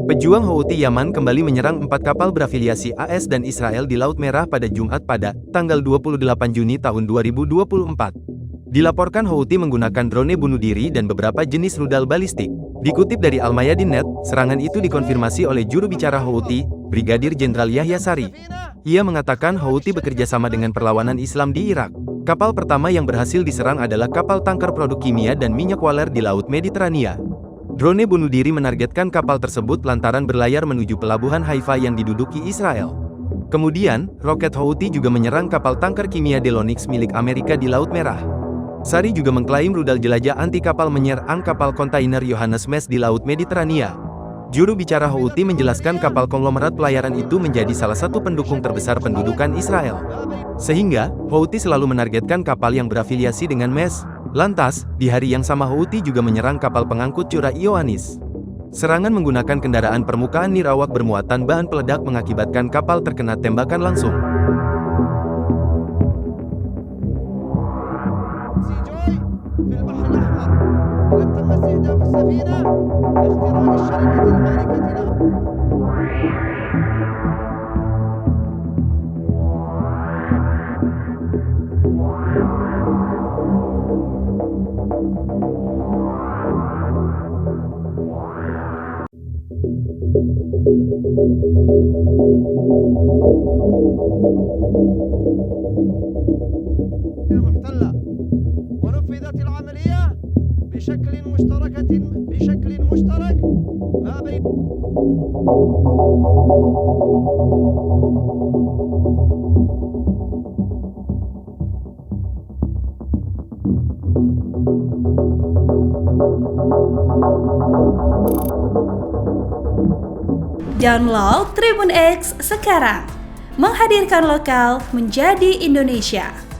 Pejuang Houthi Yaman kembali menyerang 4 kapal berafiliasi AS dan Israel di Laut Merah pada Jumat pada tanggal 28 Juni tahun 2024. Dilaporkan Houthi menggunakan drone bunuh diri dan beberapa jenis rudal balistik. Dikutip dari Al-Mayadin.net, serangan itu dikonfirmasi oleh juru bicara Houthi, Brigadir Jenderal Yahya Sari. Ia mengatakan Houthi bekerja sama dengan perlawanan Islam di Irak. Kapal pertama yang berhasil diserang adalah kapal tangkar produk kimia dan minyak waler di Laut Mediterania. Drone bunuh diri menargetkan kapal tersebut lantaran berlayar menuju pelabuhan Haifa yang diduduki Israel. Kemudian, roket Houthi juga menyerang kapal tangkar kimia Delonix milik Amerika di Laut Merah. Sari juga mengklaim rudal jelajah anti kapal menyerang kapal kontainer Yohannes Mes di Laut Mediterania. Juru bicara Houthi menjelaskan kapal konglomerat pelayaran itu menjadi salah satu pendukung terbesar pendudukan Israel. Sehingga, Houthi selalu menargetkan kapal yang berafiliasi dengan Mes. Lantas, di hari yang sama Houthi juga menyerang kapal pengangkut curah Ioannis. Serangan menggunakan kendaraan permukaan nirawak bermuatan bahan peledak mengakibatkan kapal terkena tembakan langsung. المحتلة ونفذت العملية بشكل مشترك ما بين Download Tribun X sekarang, menghadirkan lokal menjadi Indonesia.